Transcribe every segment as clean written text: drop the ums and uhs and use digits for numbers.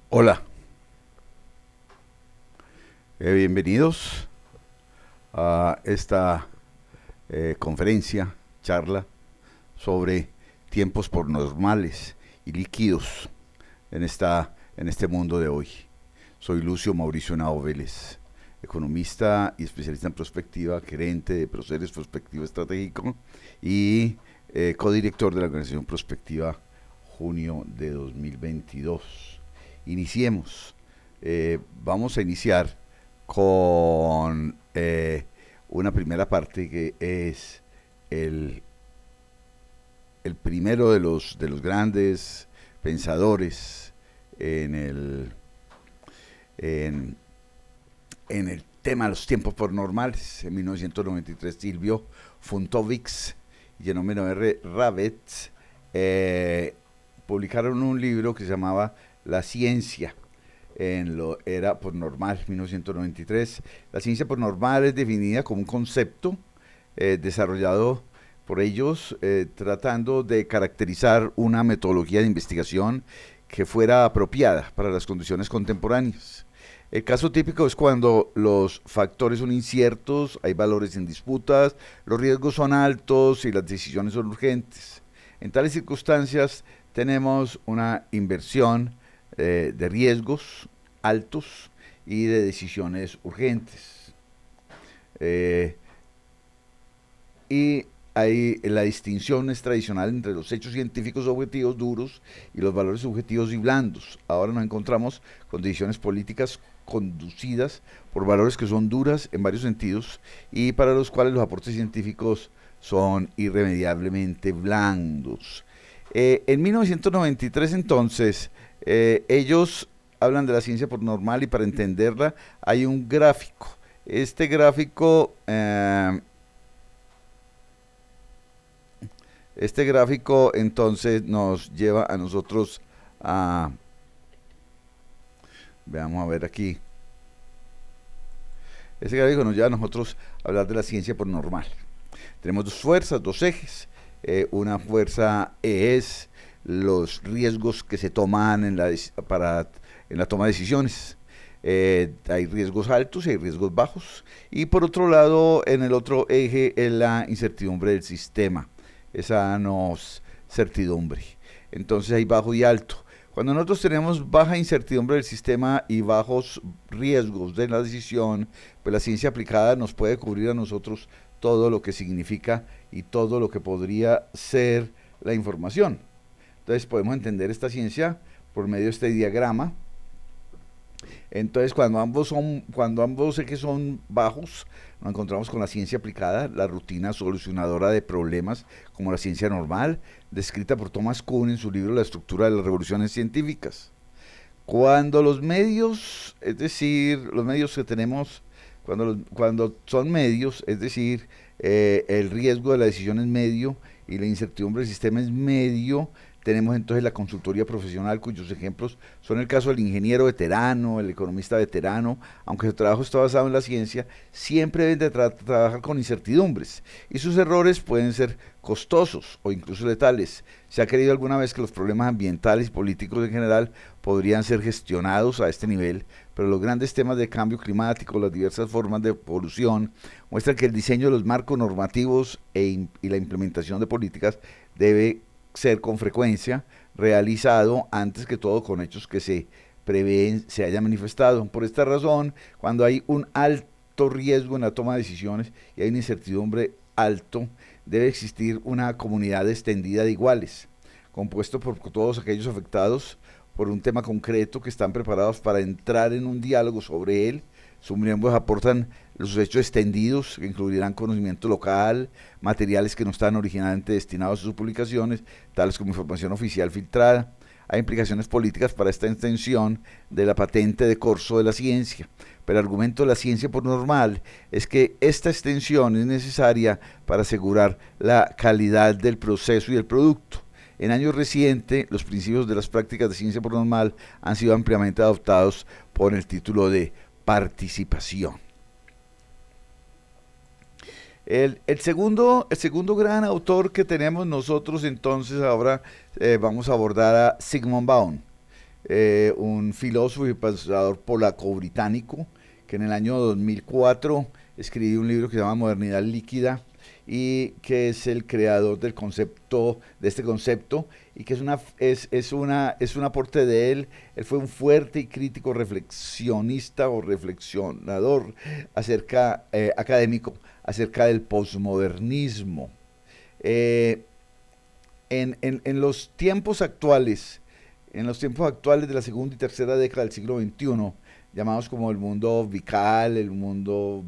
Hola, bienvenidos a esta conferencia, charla sobre tiempos por normales y líquidos en este mundo de hoy. Soy Lucio Mauricio Henao Vélez, economista y especialista en prospectiva, gerente de Proceres Prospectivo Estratégico y codirector de la organización Prospectiva junio de 2022. Iniciemos. Vamos a iniciar con una primera parte que es el, el primero de los grandes pensadores en en, en el tema de los tiempos por normales. En 1993, Silvio Funtovics y Genomeno R. Ravetz publicaron un libro que se llamaba La ciencia en lo era por normal, 1993. La ciencia por normal es definida como un concepto desarrollado por ellos tratando de caracterizar una metodología de investigación que fuera apropiada para las condiciones contemporáneas. El caso típico es cuando los factores son inciertos, hay valores en disputas, los riesgos son altos y las decisiones son urgentes. En tales circunstancias tenemos una inversión de riesgos altos y de decisiones urgentes. Eh, y ahí la distinción es tradicional entre los hechos científicos objetivos duros y los valores subjetivos y blandos. Ahora nos encontramos con decisiones políticas conducidas por valores que son duras en varios sentidos y para los cuales los aportes científicos son irremediablemente blandos. En 1993 entonces, ellos hablan de la ciencia por normal y para entenderla hay un gráfico. Este gráfico, entonces nos lleva a nosotros a, veamos a ver aquí, este gráfico nos lleva a nosotros a hablar de la ciencia por normal. Tenemos dos fuerzas, dos ejes. Una fuerza es los riesgos que se toman en la toma de decisiones. Hay riesgos altos y hay riesgos bajos. Y por otro lado, en el otro eje es la incertidumbre del sistema. Esa nos certidumbre. Entonces hay bajo y alto. Cuando nosotros tenemos baja incertidumbre del sistema y bajos riesgos de la decisión, pues la ciencia aplicada nos puede cubrir a nosotros todo lo que significa y todo lo que podría ser la información. Entonces podemos entender esta ciencia por medio de este diagrama. Entonces cuando ambos ejes son bajos, nos encontramos con la ciencia aplicada, la rutina solucionadora de problemas, como la ciencia normal, descrita por Thomas Kuhn en su libro La estructura de las revoluciones científicas. Cuando los medios, es decir, los medios que tenemos, cuando son medios, es decir, el riesgo de la decisión es medio y la incertidumbre del sistema es medio, tenemos entonces la consultoría profesional, cuyos ejemplos son el caso del ingeniero veterano, el economista veterano, aunque su trabajo está basado en la ciencia, siempre deben de trabajar con incertidumbres y sus errores pueden ser costosos o incluso letales. Se ha creído alguna vez que los problemas ambientales y políticos en general podrían ser gestionados a este nivel, pero los grandes temas de cambio climático, las diversas formas de polución, muestran que el diseño de los marcos normativos y la implementación de políticas debe ser con frecuencia realizado antes que todo con hechos que se prevén se hayan manifestado. Por esta razón, cuando hay un alto riesgo en la toma de decisiones y hay una incertidumbre alto, debe existir una comunidad extendida de iguales, compuesto por todos aquellos afectados por un tema concreto que están preparados para entrar en un diálogo sobre él. Sus miembros aportan los hechos extendidos, que incluirán conocimiento local, materiales que no están originalmente destinados a sus publicaciones, tales como información oficial filtrada. Hay implicaciones políticas para esta extensión de la patente de corso de la ciencia, pero el argumento de la ciencia por normal es que esta extensión es necesaria para asegurar la calidad del proceso y del producto. En años recientes, los principios de las prácticas de ciencia por normal han sido ampliamente adoptados por el título de participación. El segundo gran autor que tenemos nosotros entonces ahora vamos a abordar a Zygmunt Bauman. un filósofo y pensador polaco-británico, que en el año 2004 escribió un libro que se llama Modernidad Líquida y que es el creador del concepto, de este concepto, y que es un aporte de él. Él fue un fuerte y crítico reflexionista o reflexionador académico acerca del posmodernismo. Eh, en los tiempos actuales, de la segunda y tercera década del siglo XXI, llamados como el mundo vical, el mundo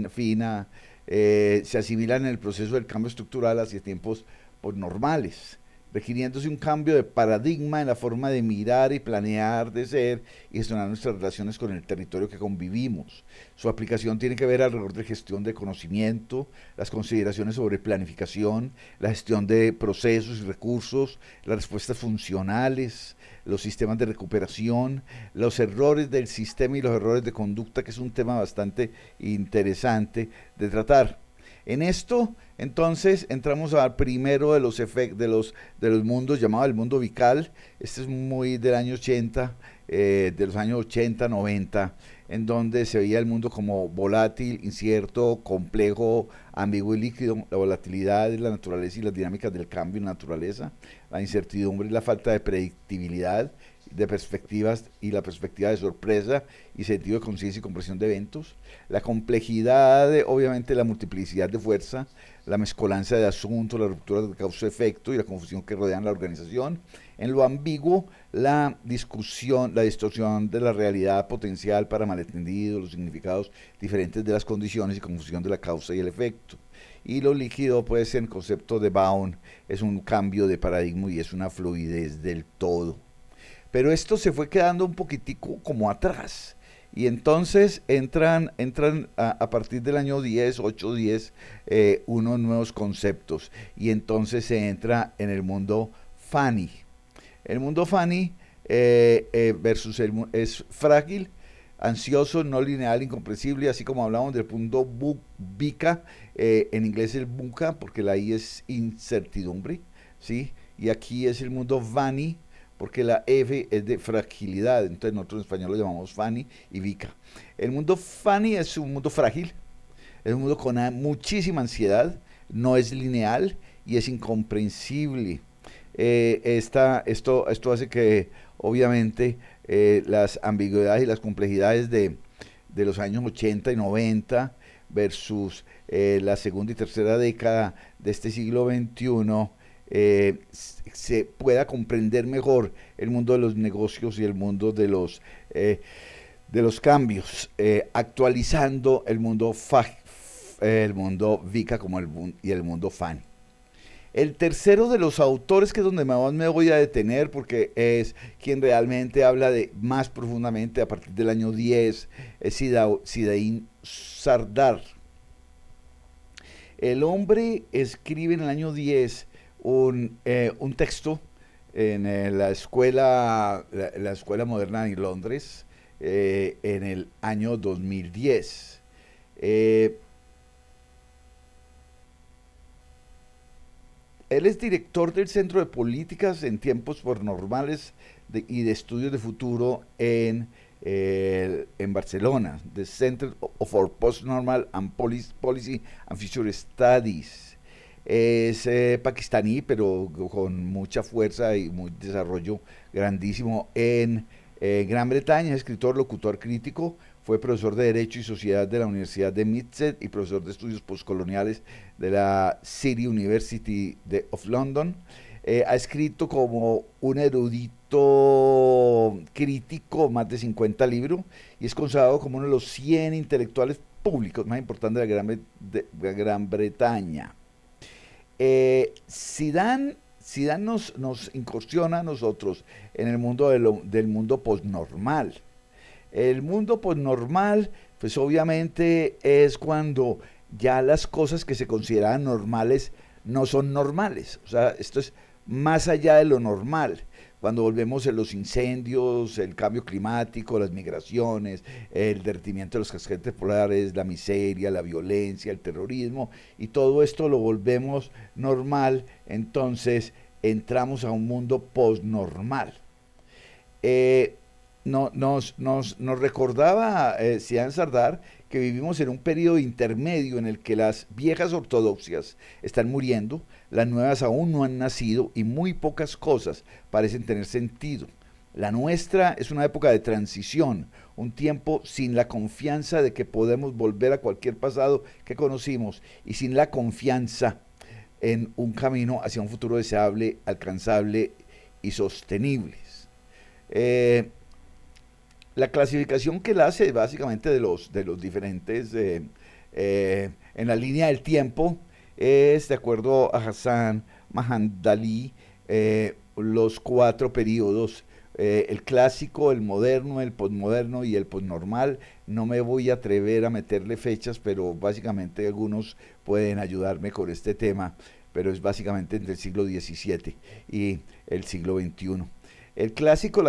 fina, se asimilan en el proceso del cambio estructural hacia tiempos pues, normales, requiriéndose un cambio de paradigma en la forma de mirar y planear, de ser y gestionar nuestras relaciones con el territorio que convivimos. Su aplicación tiene que ver alrededor de gestión de conocimiento, las consideraciones sobre planificación, la gestión de procesos y recursos, las respuestas funcionales, los sistemas de recuperación, los errores del sistema y los errores de conducta, que es un tema bastante interesante de tratar. En esto, entonces, entramos al primero de los efectos de los mundos, llamado el mundo vical. Este es muy del año 80, de los años 80, 90, en donde se veía el mundo como volátil, incierto, complejo, ambiguo y líquido. La volatilidad es la naturaleza y las dinámicas del cambio en la naturaleza. La incertidumbre y la falta de predictibilidad de perspectivas y la perspectiva de sorpresa y sentido de conciencia y comprensión de eventos, la complejidad, obviamente la multiplicidad de fuerza, la mezcolanza de asuntos, la ruptura de causa-efecto y la confusión que rodean la organización, en lo ambiguo, la discusión, la distorsión de la realidad potencial para malentendidos, los significados diferentes de las condiciones y confusión de la causa y el efecto. Y lo líquido puede ser el concepto de Baum, es un cambio de paradigma y es una fluidez del todo. Pero esto se fue quedando un poquitico como atrás. Y entonces entran a partir del año 10, 8, 10, unos nuevos conceptos. Y entonces se entra en el mundo Fanny. El mundo Fanny versus es frágil, ansioso, no lineal, incomprensible, así como hablamos del mundo Vika, en inglés el buca, porque la I es incertidumbre, ¿sí? Y aquí es el mundo Vani, porque la F es de fragilidad, entonces nosotros en español lo llamamos Fanny y Vika. El mundo Fanny es un mundo frágil, es un mundo con muchísima ansiedad, no es lineal y es incomprensible. Esto hace que, obviamente, las ambigüedades y las complejidades de los años 80 y 90 versus la segunda y tercera década de este siglo XXI, se pueda comprender mejor el mundo de los negocios y el mundo de los cambios, actualizando el mundo VICA como y el mundo FAN. El tercero de los autores, que es donde más me voy a detener, porque es quien realmente habla de más profundamente a partir del año 10, es Siddhartha Sardar. El hombre escribe en el año 10 un texto en la escuela moderna en Londres, en el año 2010. Él es director del Centro de Políticas en Tiempos Normales y de Estudios de Futuro en Barcelona, the Center for Post-Normal and Policy and Future Studies. Es pakistaní, pero con mucha fuerza y muy desarrollo grandísimo en Gran Bretaña. Es escritor, locutor, crítico. Fue profesor de Derecho y Sociedad de la Universidad de Middlesex y profesor de Estudios Postcoloniales de la City University of London. Ha escrito como un erudito crítico más de 50 libros y es considerado como uno de los 100 intelectuales públicos más importantes de la Gran Bretaña. Zidane nos incursiona a nosotros en el mundo del mundo postnormal. El mundo postnormal, pues obviamente es cuando ya las cosas que se consideran normales no son normales. O sea, esto es más allá de lo normal. Cuando volvemos a los incendios, el cambio climático, las migraciones, el derretimiento de los casquetes polares, la miseria, la violencia, el terrorismo, y todo esto lo volvemos normal, entonces entramos a un mundo postnormal. eh, nos recordaba Sian Sardar que vivimos en un periodo intermedio en el que las viejas ortodoxias están muriendo, las nuevas aún no han nacido y muy pocas cosas parecen tener sentido. La nuestra es una época de transición, un tiempo sin la confianza de que podemos volver a cualquier pasado que conocimos y sin la confianza en un camino hacia un futuro deseable, alcanzable y sostenible. Eh, la clasificación que él hace básicamente de los diferentes, en la línea del tiempo, es de acuerdo a Hassan Mahandali, los cuatro periodos, el clásico, el moderno, el posmoderno y el posnormal. No me voy a atrever a meterle fechas, pero básicamente algunos pueden ayudarme con este tema, pero es básicamente entre el siglo XVII y el siglo XXI. El clásico,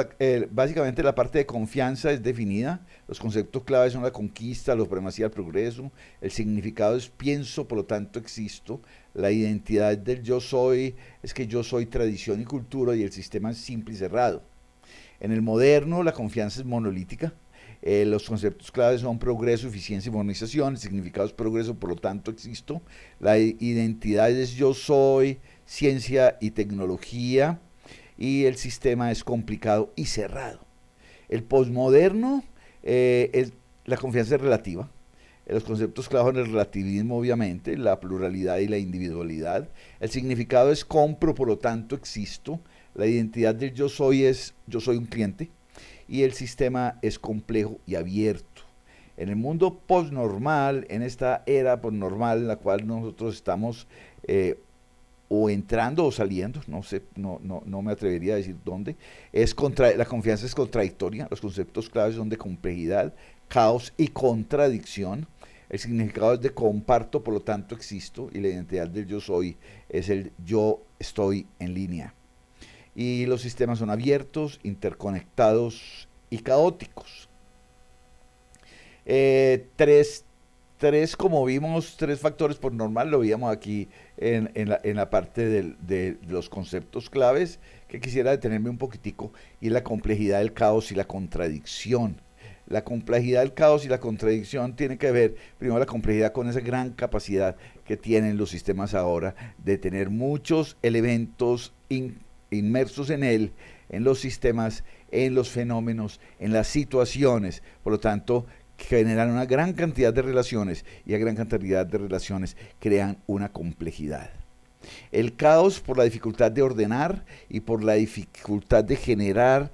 básicamente la parte de confianza es definida, los conceptos claves son la conquista, la supremacía, el progreso, el significado es pienso, por lo tanto existo, la identidad del yo soy es que yo soy tradición y cultura y el sistema es simple y cerrado. En el moderno la confianza es monolítica, los conceptos claves son progreso, eficiencia y modernización, el significado es progreso, por lo tanto existo, la identidad es yo soy, ciencia y tecnología, y el sistema es complicado y cerrado. El posmoderno, la confianza es relativa, los conceptos claves en el relativismo, obviamente, la pluralidad y la individualidad. El significado es compro, por lo tanto existo. La identidad del yo soy es yo soy un cliente. Y el sistema es complejo y abierto. En el mundo postnormal, en esta era postnormal en la cual nosotros estamos o entrando o saliendo, no sé, no me atrevería a decir dónde, la confianza es contradictoria, los conceptos claves son de complejidad, caos y contradicción, el significado es de comparto, por lo tanto existo, y la identidad del yo soy es el yo estoy en línea. Y los sistemas son abiertos, interconectados y caóticos. Tres como vimos, tres factores por normal, lo veíamos aquí en la parte de los conceptos claves, que quisiera detenerme un poquitico, y la complejidad del caos y la contradicción. La complejidad del caos y la contradicción tiene que ver, primero, la complejidad con esa gran capacidad que tienen los sistemas ahora de tener muchos elementos inmersos en él, en los sistemas, en los fenómenos, en las situaciones. Por lo tanto, generan una gran cantidad de relaciones y a gran cantidad de relaciones crean una complejidad. El caos por la dificultad de ordenar y por la dificultad de generar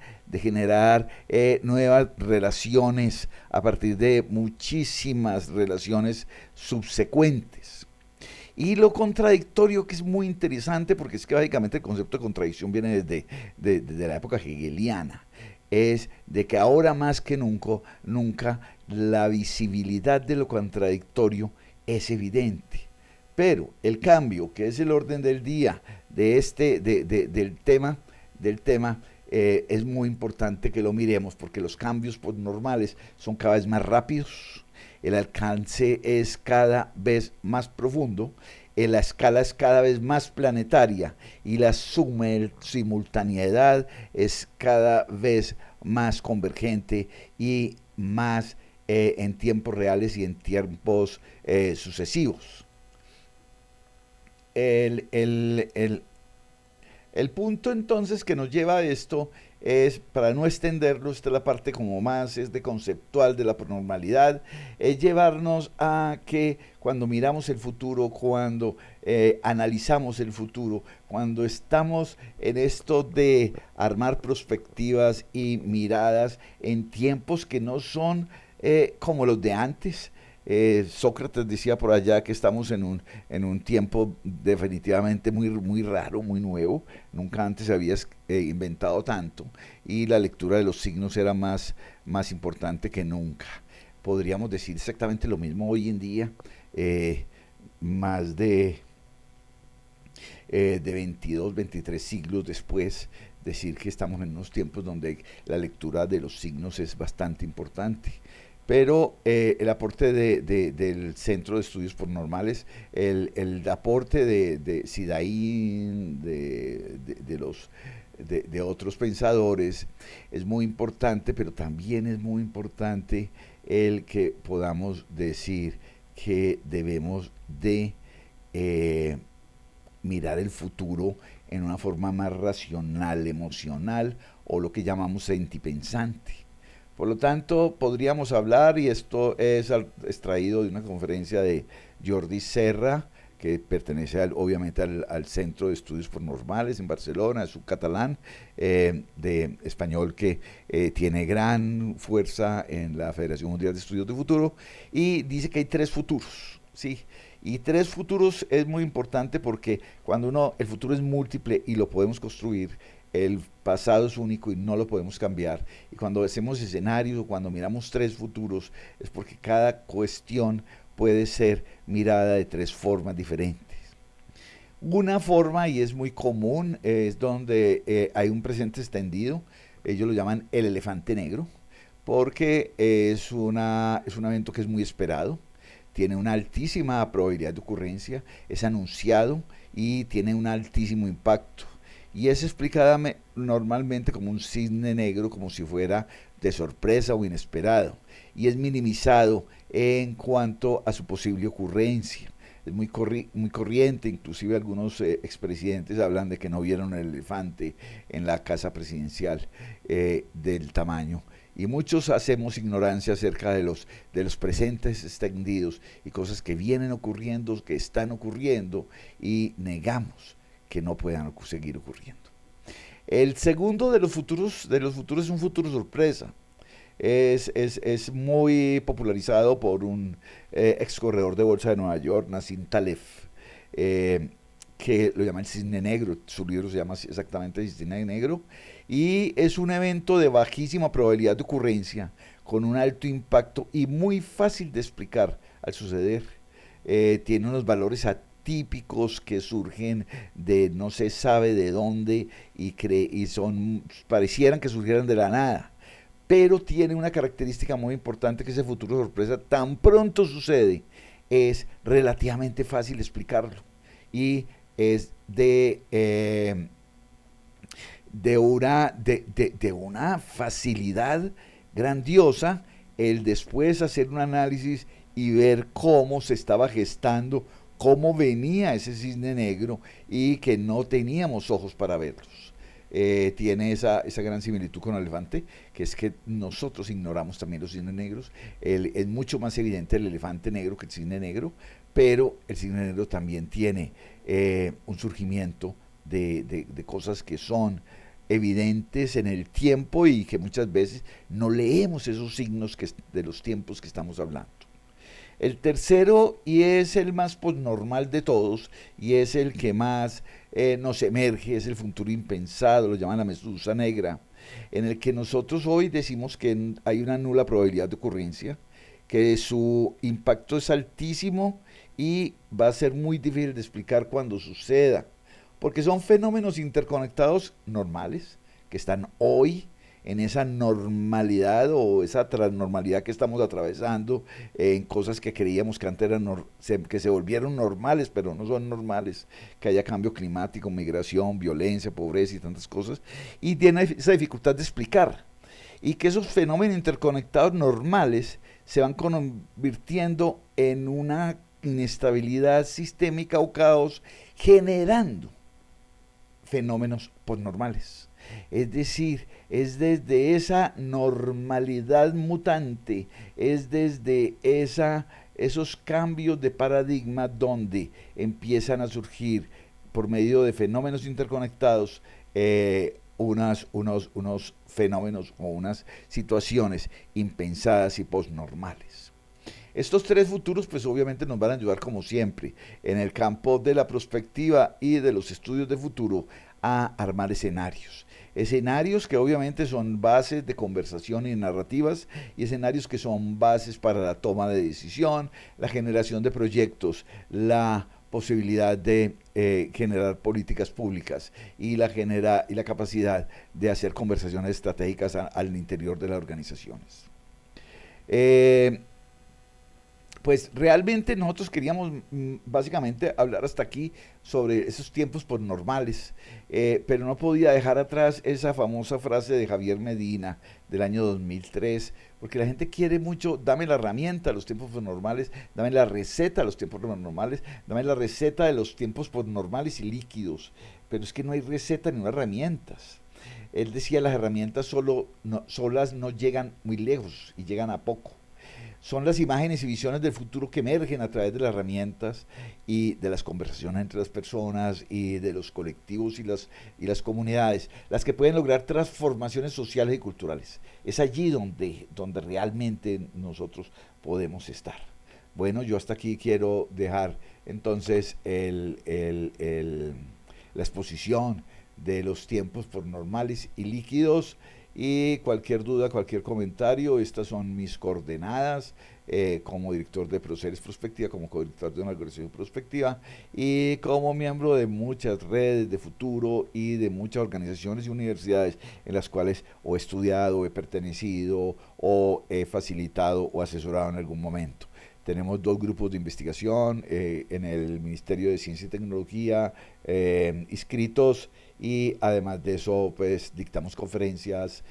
nuevas relaciones a partir de muchísimas relaciones subsecuentes. Y lo contradictorio, que es muy interesante, porque es que básicamente el concepto de contradicción viene desde la época hegeliana, es de que ahora más que nunca la visibilidad de lo contradictorio es evidente. Pero el cambio, que es el orden del día del tema es muy importante que lo miremos, porque los cambios normales son cada vez más rápidos, el alcance es cada vez más profundo, la escala es cada vez más planetaria y la simultaneidad es cada vez más convergente y más en tiempos reales y en tiempos sucesivos. El, el, el, el punto entonces que nos lleva a esto es, para no extenderlo, esta es la parte como más es de conceptual de la normalidad, es llevarnos a que cuando miramos el futuro, cuando analizamos el futuro, cuando estamos en esto de armar perspectivas y miradas en tiempos que no son como los de antes. Sócrates decía por allá que estamos en un tiempo definitivamente muy raro, muy nuevo. Nunca antes se había inventado tanto y la lectura de los signos era más importante que nunca. Podríamos decir exactamente lo mismo hoy en día, más de 22, 23 siglos después, decir que estamos en unos tiempos donde la lectura de los signos es bastante importante. Pero el aporte del Centro de Estudios Paranormales, el aporte de Sidaín, de los de otros pensadores, es muy importante, pero también es muy importante el que podamos decir que debemos de eh, mirar el futuro en una forma más racional, emocional o lo que llamamos sentipensante. Por lo tanto, podríamos hablar, y esto es extraído de una conferencia de Jordi Serra, que pertenece obviamente al Centro de Estudios Normales en Barcelona, es un catalán de español que tiene gran fuerza en la Federación Mundial de Estudios de Futuro, y dice que hay tres futuros, ¿sí? Y tres futuros es muy importante porque cuando el futuro es múltiple y lo podemos construir, el pasado es único y no lo podemos cambiar. Y cuando hacemos escenarios o cuando miramos tres futuros, es porque cada cuestión puede ser mirada de tres formas diferentes. Una forma, y es muy común, es donde hay un presente extendido. Ellos lo llaman el elefante negro, porque es un evento que es muy esperado, tiene una altísima probabilidad de ocurrencia, es anunciado y tiene un altísimo impacto. Y es explicada normalmente como un cisne negro, como si fuera de sorpresa o inesperado. Y es minimizado en cuanto a su posible ocurrencia. Es muy corriente, inclusive algunos expresidentes hablan de que no vieron el elefante en la casa presidencial del tamaño. Y muchos hacemos ignorancia acerca de los presentes extendidos y cosas que vienen ocurriendo, que están ocurriendo, y negamos que no puedan seguir ocurriendo. El segundo de los futuros es un futuro sorpresa. Es muy popularizado por un ex corredor de bolsa de Nueva York, Nassim Taleb, que lo llama el cisne negro. Su libro se llama exactamente el cisne negro, y es un evento de bajísima probabilidad de ocurrencia, con un alto impacto y muy fácil de explicar al suceder. Tiene unos valores atípicos que surgen de no se sabe de dónde, y parecieran que surgieran de la nada, pero tiene una característica muy importante, que ese futuro sorpresa tan pronto sucede, es relativamente fácil explicarlo, y es de una facilidad grandiosa el después hacer un análisis y ver cómo se estaba gestando, cómo venía ese cisne negro, y que no teníamos ojos para verlos. Tiene esa gran similitud con el elefante, que es que nosotros ignoramos también los cisnes negros. Es mucho más evidente el elefante negro que el cisne negro, pero el cisne negro también tiene un surgimiento de cosas que son evidentes en el tiempo y que muchas veces no leemos esos signos de los tiempos que estamos hablando. El tercero, y es el más normal de todos, y es el que más nos emerge, es el futuro impensado, lo llaman la medusa negra, en el que nosotros hoy decimos que hay una nula probabilidad de ocurrencia, que su impacto es altísimo y va a ser muy difícil de explicar cuando suceda, porque son fenómenos interconectados normales, que están hoy en esa normalidad o esa transnormalidad que estamos atravesando, en cosas que creíamos que antes que se volvieron normales, pero no son normales, que haya cambio climático, migración, violencia, pobreza y tantas cosas, y tiene esa dificultad de explicar, y que esos fenómenos interconectados normales se van convirtiendo en una inestabilidad sistémica o caos, generando fenómenos posnormales. Es decir, es desde esa normalidad mutante, es desde esos cambios de paradigma donde empiezan a surgir, por medio de fenómenos interconectados, unos fenómenos o unas situaciones impensadas y posnormales. Estos tres futuros pues obviamente nos van a ayudar, como siempre, en el campo de la prospectiva y de los estudios de futuro, a armar escenarios. Escenarios que obviamente son bases de conversación y narrativas, y escenarios que son bases para la toma de decisión, la generación de proyectos, la posibilidad de generar políticas públicas, y la capacidad de hacer conversaciones estratégicas al interior de las organizaciones. Pues realmente nosotros queríamos básicamente hablar hasta aquí sobre esos tiempos normales, pero no podía dejar atrás esa famosa frase de Javier Medina del año 2003, porque la gente quiere mucho, dame la herramienta de los tiempos normales, dame la receta de los tiempos normales, dame la receta de los tiempos normales y líquidos, pero es que no hay receta ni herramientas. Él decía las herramientas solas no llegan muy lejos y llegan a poco. Son las imágenes y visiones del futuro que emergen a través de las herramientas y de las conversaciones entre las personas y de los colectivos y las comunidades, las que pueden lograr transformaciones sociales y culturales. Es allí donde realmente nosotros podemos estar. Bueno, yo hasta aquí quiero dejar entonces la exposición de los tiempos por normales y líquidos. Y cualquier duda, cualquier comentario, estas son mis coordenadas como director de Proceres Prospectiva, como codirector de una organización prospectiva y como miembro de muchas redes de futuro y de muchas organizaciones y universidades en las cuales o he estudiado, o he pertenecido, o he facilitado o asesorado en algún momento. Tenemos dos grupos de investigación en el Ministerio de Ciencia y Tecnología inscritos, y además de eso pues dictamos conferencias,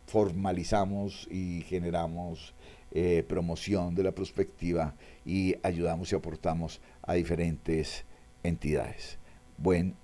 formalizamos y generamos promoción de la prospectiva y ayudamos y aportamos a diferentes entidades. Buen